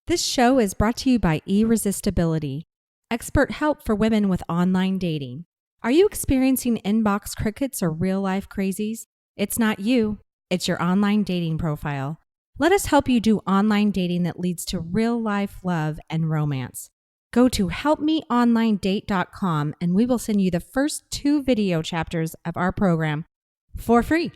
This show is brought to you by Irresistibility, expert help for women with online dating. Are you experiencing inbox crickets or real-life crazies? It's not you, it's your online dating profile. Let us help you do online dating that leads to real-life love and romance. Go to helpmeonlinedate.com and we will send you the first 2 video chapters of our program for free.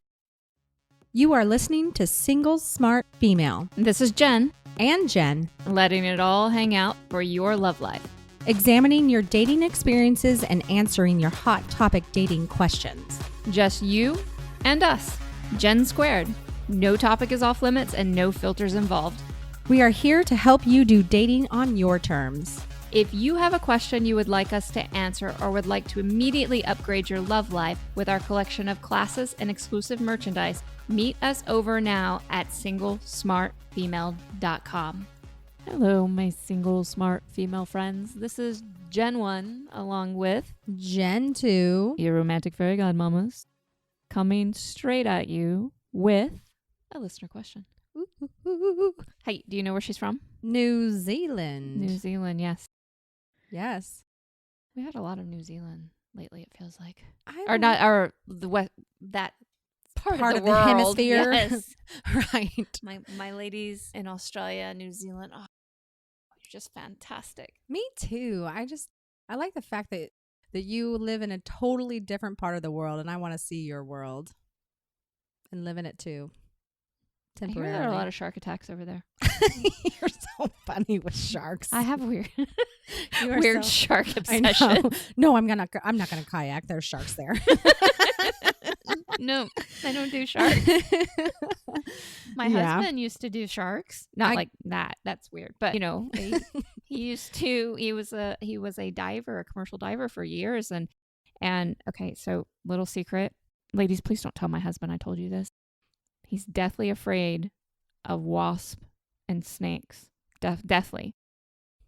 You are listening to Single Smart Female. This is Jen. And Jen. Letting it all hang out for your love life. Examining your dating experiences and answering your hot topic dating questions. Just you and us. Jen squared. No topic is off limits and no filters involved. We are here to help you do dating on your terms. If you have a question you would like us to answer or would like to immediately upgrade your love life with our collection of classes and exclusive merchandise, meet us over now at singlesmartfemale.com. Hello, my single smart female friends. This is Gen 1 along with Gen 2, your romantic fairy godmamas, coming straight at you with a listener question. Hey, do you know where she's from? New Zealand. New Zealand, yes. Yes. We had a lot of New Zealand lately, it feels like. That part of the world. Hemisphere. Yes. Right. My ladies in Australia, New Zealand, you're just fantastic. Me too. I like the fact that you live in a totally different part of the world and I want to see your world and live in it too. I hear there are a lot of shark attacks over there. You're so funny with sharks. I have weird weird shark obsession. No, I'm not gonna kayak. There's sharks there. No, I don't do sharks. My husband used to do sharks. Not like that. That's weird. But he used to. He was a diver, a commercial diver for years. And okay, so little secret, ladies, please don't tell my husband I told you this. He's deathly afraid of wasps and snakes. Deathly.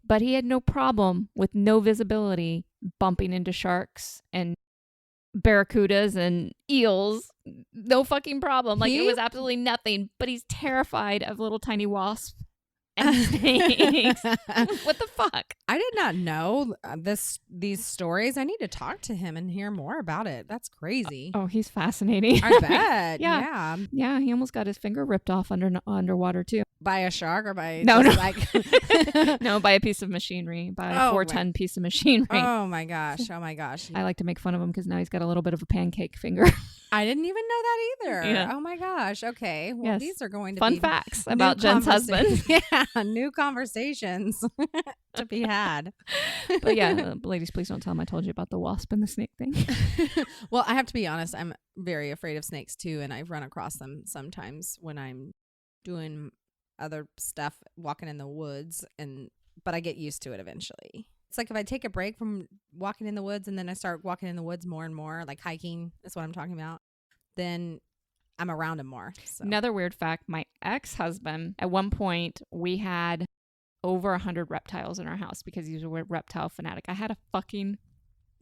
But he had no problem with no visibility bumping into sharks and barracudas and eels. No fucking problem. Like, it was absolutely nothing. But he's terrified of little tiny wasps and snakes. What the fuck? I did not know these stories. I need to talk to him and hear more about it. That's crazy. Oh, he's fascinating. I bet. Yeah. Yeah, he almost got his finger ripped off underwater too. By a shark or by no. No, by a piece of machinery, by a 4-ton piece of machinery. Oh my gosh. I like to make fun of him because now he's got a little bit of a pancake finger. I didn't even know that either. Yeah. Oh my gosh. Okay. Well, these are going to be fun facts about Jen's husband. Yeah, new conversations to be had. But yeah, ladies, please don't tell him I told you about the wasp and the snake thing. Well, I have to be honest. I'm very afraid of snakes too, and I've run across them sometimes when I'm doing other stuff, walking in the woods, but I get used to it eventually. It's like if I take a break from walking in the woods and then I start walking in the woods more and more, like hiking, is what I'm talking about, then I'm around them more. So. Another weird fact, my ex-husband, at one point, we had over 100 reptiles in our house because he was a reptile fanatic. I had a fucking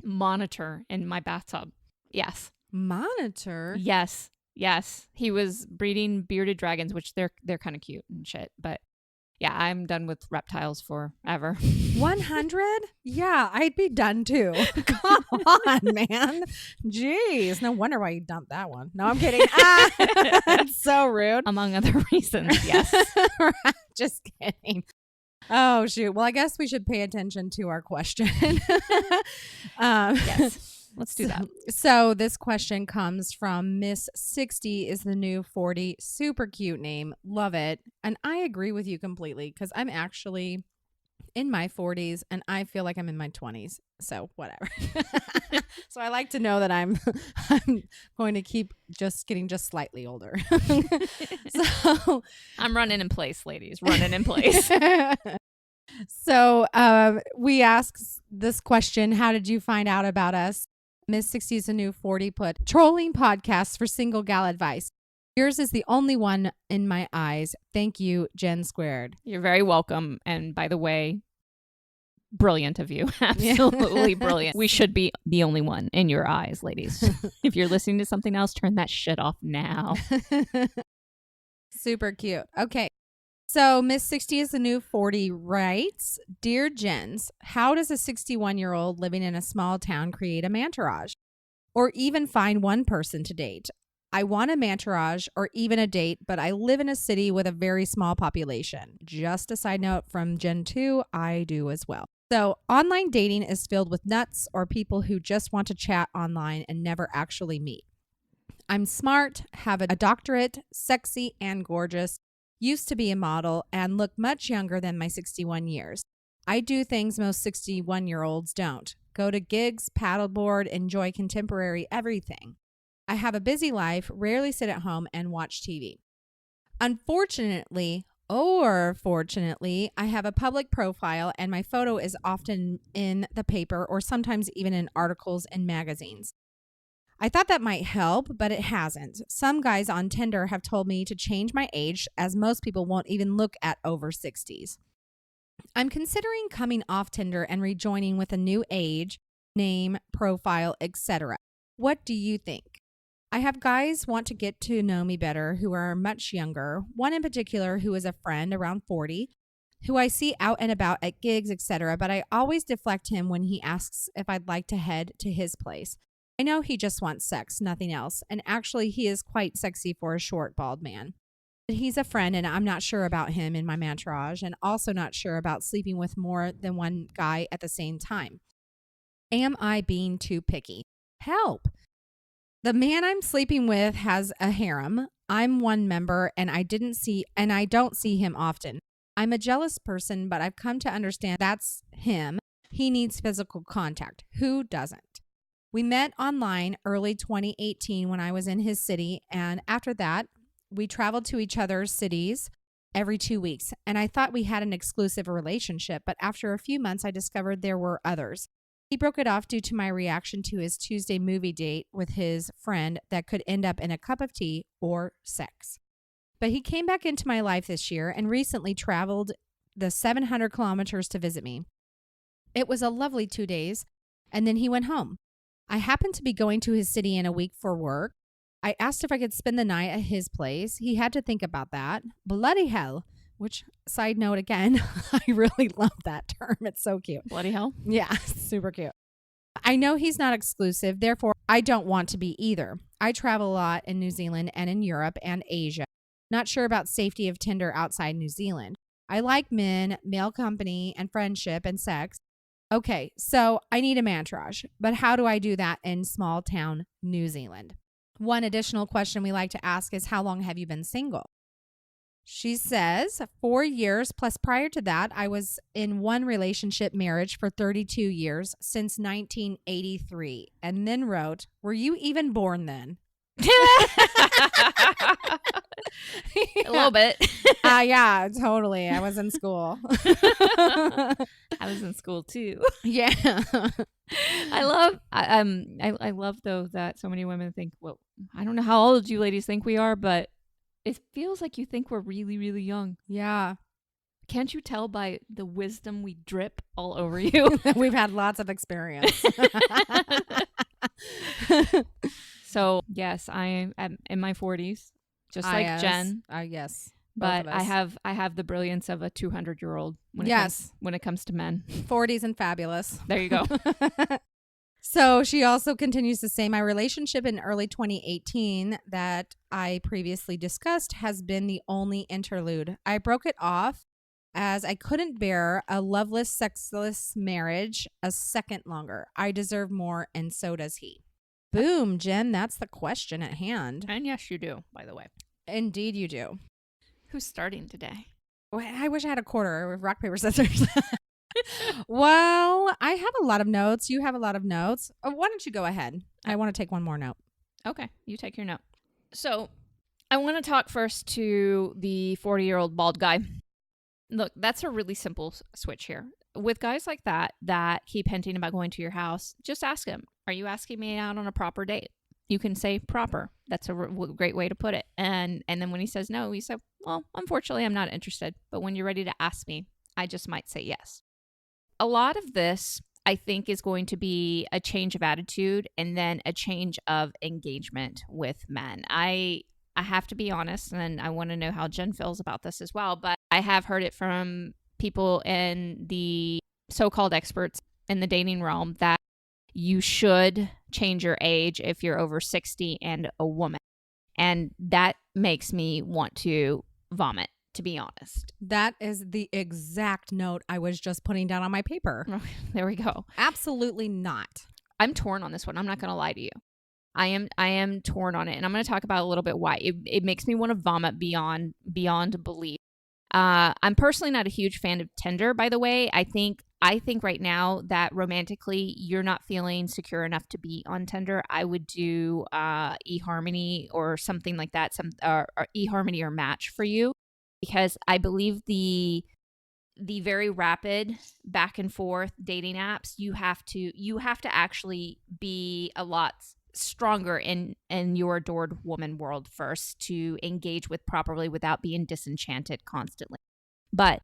monitor in my bathtub. Yes. Monitor? Yes. He was breeding bearded dragons, which they're kind of cute and shit, but yeah, I'm done with reptiles forever. 100? Yeah, I'd be done too. Come on, man. Jeez. No wonder why you dumped that one. No, I'm kidding. That's so rude. Among other reasons, yes. Just kidding. Oh, shoot. Well, I guess we should pay attention to our question. Yes. Let's do that. So this question comes from Miss 60 is the new 40. Super cute name. Love it. And I agree with you completely because I'm actually in my 40s and I feel like I'm in my 20s. So whatever. So I like to know that I'm going to keep just getting just slightly older. So I'm running in place, ladies. Running in place. So we ask this question. How did you find out about us? Miss 60 is a new 40 put trolling podcasts for single gal advice. Yours is the only one in my eyes. Thank you, Jen Squared. You're very welcome. And by the way, brilliant of you. Absolutely brilliant. We should be the only one in your eyes, ladies. If you're listening to something else, turn that shit off now. Super cute. Okay. So Miss 60 is the new 40 writes, Dear Jens, how does a 61-year-old living in a small town create a mantourage? Or even find one person to date? I want a mantourage or even a date, but I live in a city with a very small population. Just a side note from Gen 2, I do as well. So online dating is filled with nuts or people who just want to chat online and never actually meet. I'm smart, have a doctorate, sexy and gorgeous, used to be a model, and look much younger than my 61 years. I do things most 61-year-olds don't. Go to gigs, paddleboard, enjoy contemporary everything. I have a busy life, rarely sit at home and watch TV. Unfortunately, or fortunately, I have a public profile and my photo is often in the paper or sometimes even in articles and magazines. I thought that might help, but it hasn't. Some guys on Tinder have told me to change my age, as most people won't even look at over 60s. I'm considering coming off Tinder and rejoining with a new age, name, profile, etc. What do you think? I have guys want to get to know me better who are much younger, one in particular who is a friend around 40, who I see out and about at gigs, etc., but I always deflect him when he asks if I'd like to head to his place. I know he just wants sex, nothing else, and actually he is quite sexy for a short, bald man. But he's a friend, and I'm not sure about him in my mantourage, and also not sure about sleeping with more than one guy at the same time. Am I being too picky? Help! The man I'm sleeping with has a harem. I'm one member, and I don't see him often. I'm a jealous person, but I've come to understand that's him. He needs physical contact. Who doesn't? We met online early 2018 when I was in his city, and after that, we traveled to each other's cities every 2 weeks, and I thought we had an exclusive relationship, but after a few months, I discovered there were others. He broke it off due to my reaction to his Tuesday movie date with his friend that could end up in a cup of tea or sex. But he came back into my life this year and recently traveled the 700 kilometers to visit me. It was a lovely 2 days, and then he went home. I happened to be going to his city in a week for work. I asked if I could spend the night at his place. He had to think about that. Bloody hell. Which, side note again, I really love that term. It's so cute. Bloody hell? Yeah, super cute. I know he's not exclusive, therefore I don't want to be either. I travel a lot in New Zealand and in Europe and Asia. Not sure about safety of Tinder outside New Zealand. I like men, male company, and friendship and sex. Okay, so I need a mantourage, but how do I do that in small town New Zealand? One additional question we like to ask is, how long have you been single? She says 4 years, plus prior to that, I was in one relationship marriage for 32 years since 1983, and then wrote, were you even born then? A little bit. Yeah, totally. I was in school. I was in school too. Yeah. I love though that so many women think, well, I don't know how old you ladies think we are, but it feels like you think we're really, really young. Yeah. Can't you tell by the wisdom we drip all over you? We've had lots of experience. So, yes, I am in my 40s, just like Jen. Yes. But I have the brilliance of a 200-year-old when it comes to men. 40s and fabulous. There you go. So she also continues to say, my relationship in early 2018 that I previously discussed has been the only interlude. I broke it off as I couldn't bear a loveless, sexless marriage a second longer. I deserve more, and so does he. Boom, Jen, that's the question at hand. And yes, you do, by the way. Indeed you do. Who's starting today? I wish I had a quarter. Rock, paper, scissors. Well, I have a lot of notes. You have a lot of notes. Why don't you go ahead? I want to take one more note. Okay, you take your note. So I want to talk first to the 40-year-old bald guy. Look, that's a really simple switch here. With guys like that keep hinting about going to your house, just ask him, are you asking me out on a proper date? You can say proper. That's a great way to put it. And then when he says no, you say, well, unfortunately, I'm not interested. But when you're ready to ask me, I just might say yes. A lot of this, I think, is going to be a change of attitude and then a change of engagement with men. I have to be honest, and I want to know how Jen feels about this as well, but I have heard it from people in the so-called experts in the dating realm that you should change your age if you're over 60 and a woman. And that makes me want to vomit, to be honest. That is the exact note I was just putting down on my paper. There we go. Absolutely not. I'm torn on this one. I'm not going to lie to you. I am torn on it. And I'm going to talk about a little bit why. It makes me want to vomit beyond belief. I'm personally not a huge fan of Tinder, by the way. I think right now that romantically you're not feeling secure enough to be on Tinder. I would do eHarmony or something like that, or eHarmony or Match for you, because I believe the very rapid back and forth dating apps, you have to actually be a lot stronger in your adored woman world first to engage with properly without being disenchanted constantly. But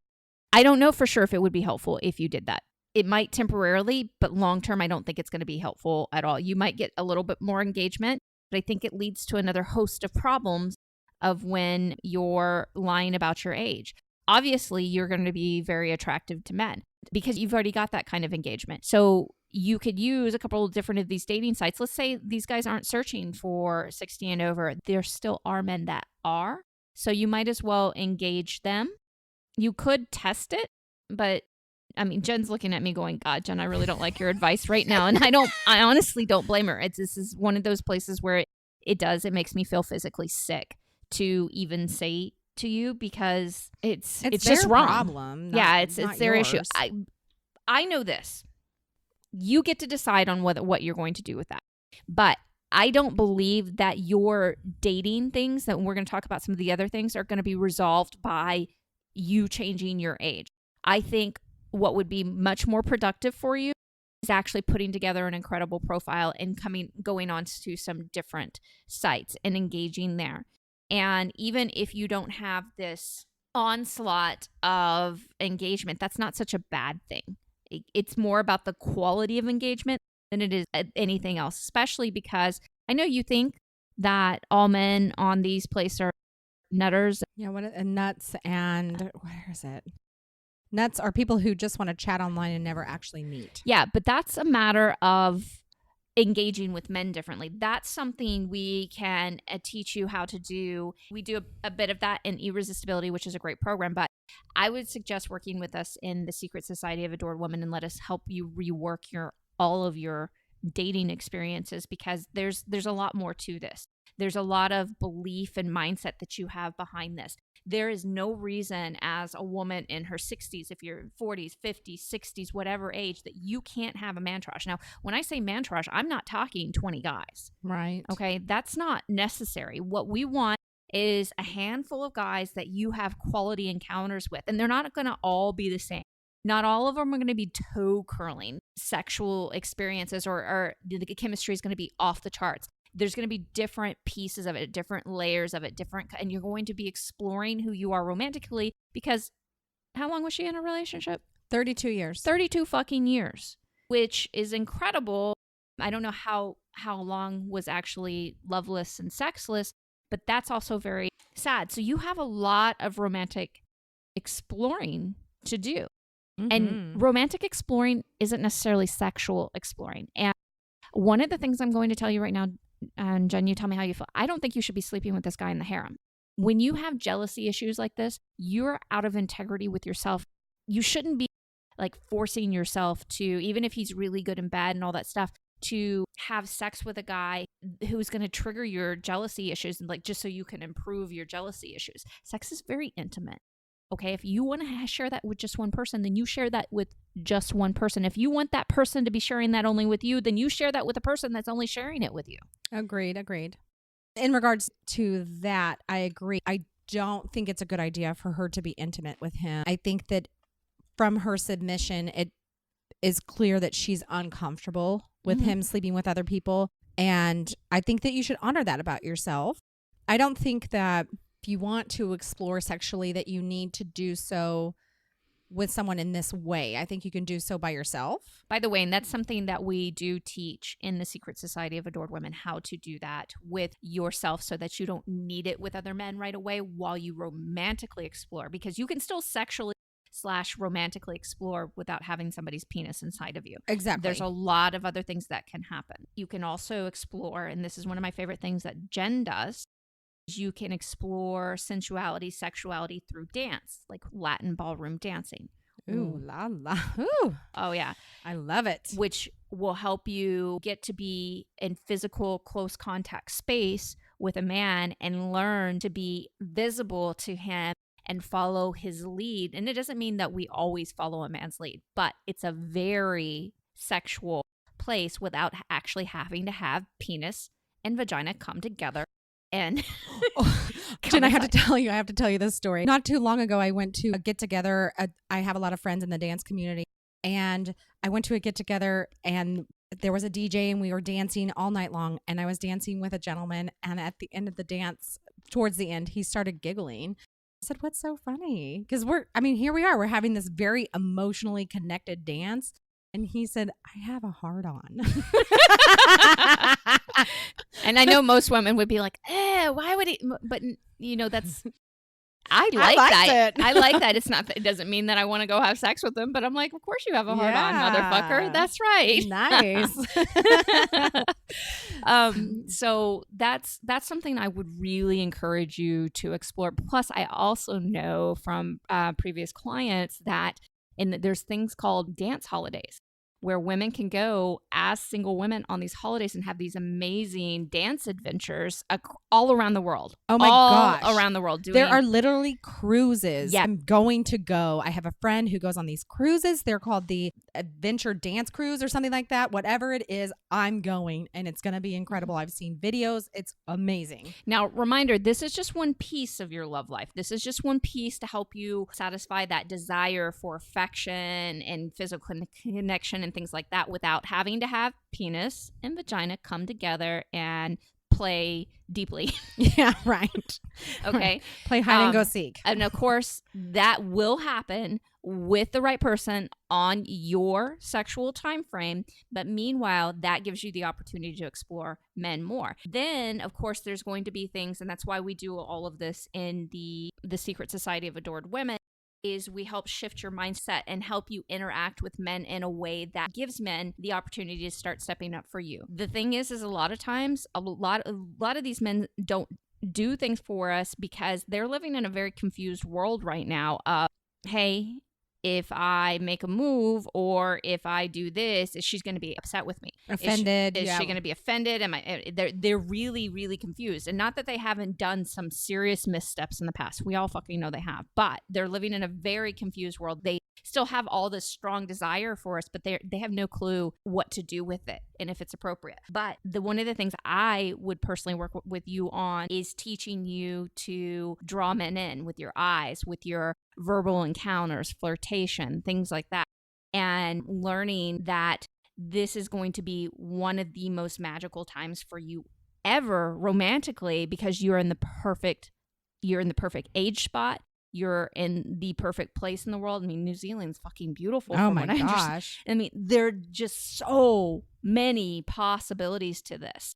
I don't know for sure if it would be helpful if you did that. It might temporarily, but long term, I don't think it's going to be helpful at all. You might get a little bit more engagement, but I think it leads to another host of problems of when you're lying about your age. Obviously, you're going to be very attractive to men because you've already got that kind of engagement. So you could use a couple of different of these dating sites. Let's say these guys aren't searching for 60 and over. There still are men that are. So you might as well engage them. You could test it, but I mean, Jen's looking at me going, God, Jen, I really don't like your advice right now. And I honestly don't blame her. This is one of those places where it makes me feel physically sick to even say to you, because it's just wrong. Problem, it's their yours. issue. I know this. You get to decide on what you're going to do with that. But I don't believe that your dating things, that we're going to talk about some of the other things, are going to be resolved by you changing your age. I think what would be much more productive for you is actually putting together an incredible profile and going on to some different sites and engaging there. And even if you don't have this onslaught of engagement, that's not such a bad thing. It's more about the quality of engagement than it is anything else, especially because I know you think that all men on these places are nutters. Yeah, nuts and where is it? Nuts are people who just want to chat online and never actually meet. Yeah, but that's a matter of engaging with men differently. That's something we can teach you how to do. We do a bit of that in Irresistibility, which is a great program, but I would suggest working with us in the Secret Society of Adored Women and let us help you rework all of your dating experiences, because there's a lot more to this. There's a lot of belief and mindset that you have behind this. There is no reason as a woman in her 60s, if you're 40s, 50s, 60s, whatever age, that you can't have a mantourage. Now, when I say mantourage, I'm not talking 20 guys. Right. Okay, that's not necessary. What we want is a handful of guys that you have quality encounters with, and they're not going to all be the same. Not all of them are going to be toe curling sexual experiences, or the chemistry is going to be off the charts. There's going to be different pieces of it, different layers of it, and you're going to be exploring who you are romantically, because how long was she in a relationship? 32 years. 32 fucking years, which is incredible. I don't know how long was actually loveless and sexless, but that's also very sad. So you have a lot of romantic exploring to do. Mm-hmm. And romantic exploring isn't necessarily sexual exploring. And one of the things I'm going to tell you right now, and Jen, you tell me how you feel. I don't think you should be sleeping with this guy in the harem. When you have jealousy issues like this, you're out of integrity with yourself. You shouldn't be like forcing yourself to, even if he's really good and bad and all that stuff, to have sex with a guy who's going to trigger your jealousy issues, and like just so you can improve your jealousy issues. Sex is very intimate. Okay, if you want to share that with just one person, then you share that with just one person. If you want that person to be sharing that only with you, then you share that with a person that's only sharing it with you. Agreed. In regards to that, I agree. I don't think it's a good idea for her to be intimate with him. I think that from her submission, it is clear that she's uncomfortable with him sleeping with other people. And I think that you should honor that about yourself. I don't think that if you want to explore sexually that you need to do so with someone in this way. I think you can do so by yourself. By the way, and that's something that we do teach in the Secret Society of Adored Women, how to do that with yourself so that you don't need it with other men right away while you romantically explore, because you can still sexually / romantically explore without having somebody's penis inside of you. Exactly. There's a lot of other things that can happen. You can also explore, and this is one of my favorite things that Jen does, you can explore sensuality, sexuality through dance, like Latin ballroom dancing. Ooh, la la. Ooh. Oh, yeah. I love it. Which will help you get to be in physical, close contact space with a man and learn to be visible to him and follow his lead. And it doesn't mean that we always follow a man's lead, but it's a very sexual place without actually having to have penis and vagina come together. And Jen, I have to tell you this story. Not too long ago, I went to a get together. I have a lot of friends in the dance community, and I went to a get together, and there was a DJ, and we were dancing all night long. And I was dancing with a gentleman, and at the end of the dance, towards the end, he started giggling. I said, "What's so funny?" Because here we are. We're having this very emotionally connected dance. And he said, "I have a hard on." And I know most women would be like, why would he? But, that's, I like that. I like that. It doesn't mean that I want to go have sex with them, but I'm like, of course you have a hard on, motherfucker. That's right. Nice. So that's something I would really encourage you to explore. Plus, I also know from previous clients that there's things called dance holidays where women can go as single women on these holidays and have these amazing dance adventures all around the world. Oh my gosh. All around the world. There are literally cruises. Yeah. I'm going to go. I have a friend who goes on these cruises. They're called the Adventure Dance Cruise or something like that. Whatever it is, I'm going, and it's going to be incredible. I've seen videos. It's amazing. Now, reminder, this is just one piece of your love life. This is just one piece to help you satisfy that desire for affection and physical connection and things like that without having to have penis and vagina come together and play deeply. Yeah, right. Okay. Play hide and go seek. And of course, that will happen with the right person on your sexual time frame. But meanwhile, that gives you the opportunity to explore men more. Then, of course, there's going to be things, and that's why we do all of this in the Secret Society of Adored Women, is we help shift your mindset and help you interact with men in a way that gives men the opportunity to start stepping up for you. The thing is a lot of times, a lot of these men don't do things for us because they're living in a very confused world right now of, hey, if I make a move or if I do this, is she going to be upset with me? Offended? Is she going to be offended? They're really, really confused. And not that they haven't done some serious missteps in the past. We all fucking know they have. But they're living in a very confused world. They still have all this strong desire for us, but they have no clue what to do with it and if it's appropriate. But one of the things I would personally work with you on is teaching you to draw men in with your eyes, with your verbal encounters, flirtation, things like that, and learning that this is going to be one of the most magical times for you ever romantically because you're in the perfect age spot. You're in the perfect place in the world. I mean, New Zealand's fucking beautiful. Oh my gosh. I mean, there are just so many possibilities to this.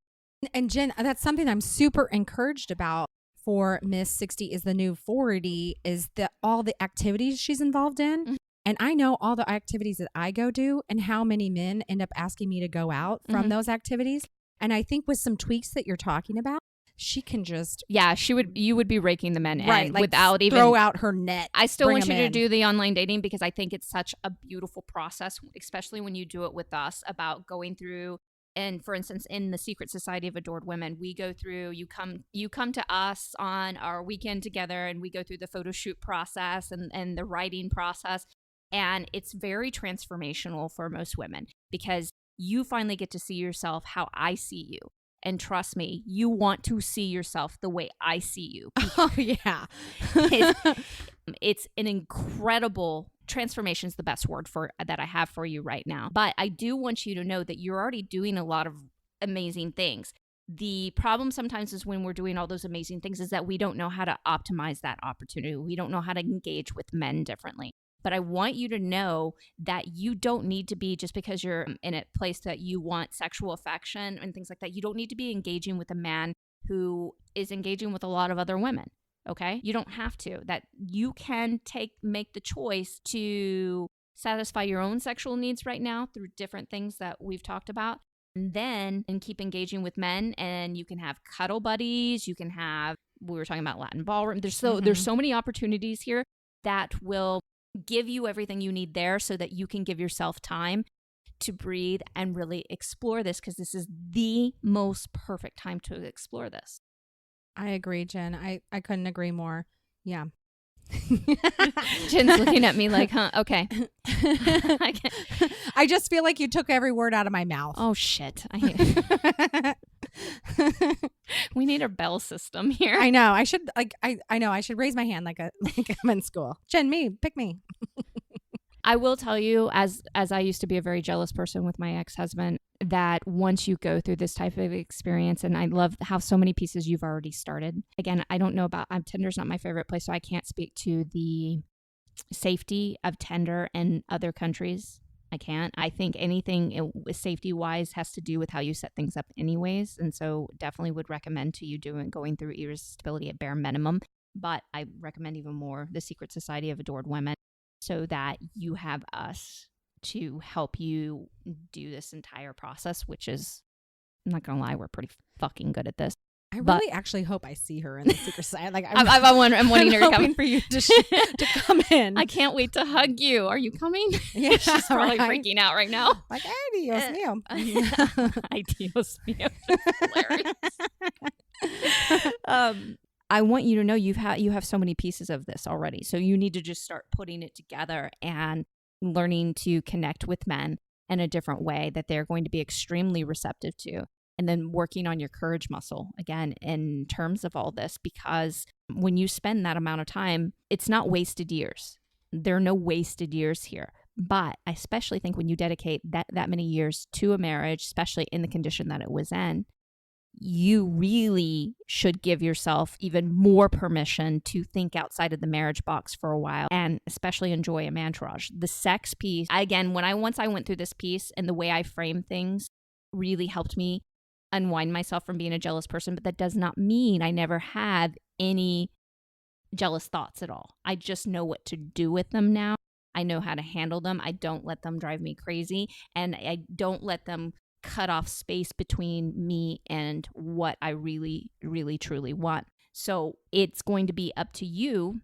And Jen, that's something I'm super encouraged about for Miss 60 is the new 40 is all the activities she's involved in. Mm-hmm. And I know all the activities that I go do and how many men end up asking me to go out from those activities. And I think with some tweaks that you're talking about, she can just you would be raking the men in like without even throw out her net. I still want you to do the online dating because I think it's such a beautiful process, especially when you do it with us, about going through. And for instance, in the Secret Society of Adored Women, we go through, you come to us on our weekend together and we go through the photo shoot process and the writing process. And it's very transformational for most women because you finally get to see yourself how I see you. And trust me, you want to see yourself the way I see you. Oh, yeah. It's an incredible transformation is the best word for that I have for you right now. But I do want you to know that you're already doing a lot of amazing things. The problem sometimes is when we're doing all those amazing things is that we don't know how to optimize that opportunity. We don't know how to engage with men differently. But I want you to know that you don't need to be, just because you're in a place that you want sexual affection and things like that, you don't need to be engaging with a man who is engaging with a lot of other women. Okay? You don't have to. That you can make the choice to satisfy your own sexual needs right now through different things that we've talked about. And keep engaging with men, and you can have cuddle buddies. You can have, we were talking about Latin ballroom. There's so many opportunities here that will give you everything you need there so that you can give yourself time to breathe and really explore this, because this is the most perfect time to explore this. I agree, Jen. I couldn't agree more. Yeah. Jen's looking at me like, huh? Okay. I just feel like you took every word out of my mouth. Oh, shit. We need a bell system here. I know. I should I know I should raise my hand like I'm in school. Jen, pick me. I will tell you, as I used to be a very jealous person with my ex-husband, that once you go through this type of experience, and I love how so many pieces you've already started. Again, I don't know about, Tinder's not my favorite place, so I can't speak to the safety of Tinder in other countries. I can't. I think anything safety-wise has to do with how you set things up anyways, and so definitely would recommend to you going through irresistibility at bare minimum. But I recommend even more the Secret Society of Adored Women, so that you have us to help you do this entire process, which is, I'm not going to lie, we're pretty fucking good at this. I really actually hope I see her in the Secret Society. Like, I'm wanting her to come. For you to come in. I can't wait to hug you. Are you coming? Yeah, she's probably freaking out right now. Like, ay, Dios mío. Ay, Dios mío. Hilarious. I want you to know you have so many pieces of this already. So you need to just start putting it together and learning to connect with men in a different way that they're going to be extremely receptive to. And then working on your courage muscle, again, in terms of all this, because when you spend that amount of time, it's not wasted years. There are no wasted years here. But I especially think when you dedicate that many years to a marriage, especially in the condition that it was in, you really should give yourself even more permission to think outside of the marriage box for a while, and especially enjoy a Mantourage. The sex piece, again, once I went through this piece and the way I frame things really helped me unwind myself from being a jealous person. But that does not mean I never had any jealous thoughts at all. I just know what to do with them now. I know how to handle them. I don't let them drive me crazy, and I don't let them cut off space between me and what I really, really, truly want. So it's going to be up to you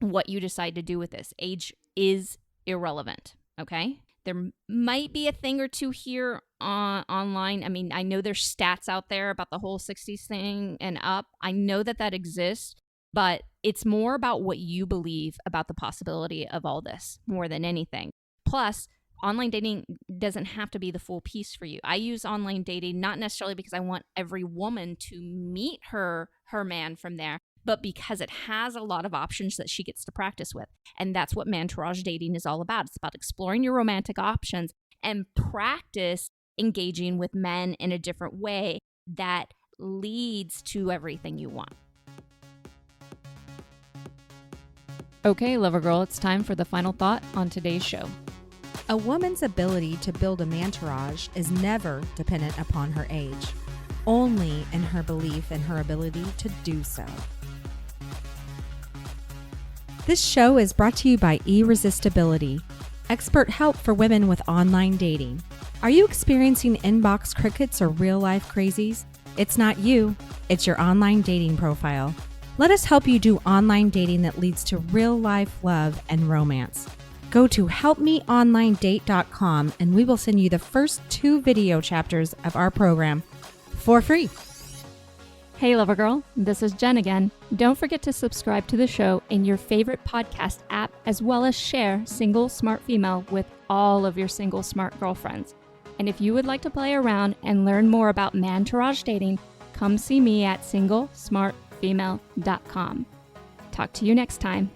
what you decide to do with this. Age is irrelevant, okay? There might be a thing or two here online. I mean, I know there's stats out there about the whole 60s thing and up. I know that exists, but it's more about what you believe about the possibility of all this more than anything. Plus, online dating doesn't have to be the full piece for you. I use online dating not necessarily because I want every woman to meet her man from there, but because it has a lot of options that she gets to practice with. And that's what Mantourage dating is all about. It's about exploring your romantic options and practice engaging with men in a different way that leads to everything you want. Okay, lover girl, it's time for the final thought on today's show. A woman's ability to build a Mantourage is never dependent upon her age, only in her belief in her ability to do so. This show is brought to you by Irresistibility, expert help for women with online dating. Are you experiencing inbox crickets or real-life crazies? It's not you, it's your online dating profile. Let us help you do online dating that leads to real-life love and romance. Go to helpmeonlinedate.com and we will send you the first 2 video chapters of our program for free. Hey, lover girl, this is Jen again. Don't forget to subscribe to the show in your favorite podcast app, as well as share Single Smart Female with all of your single smart girlfriends. And if you would like to play around and learn more about Mantourage dating, come see me at singlesmartfemale.com. Talk to you next time.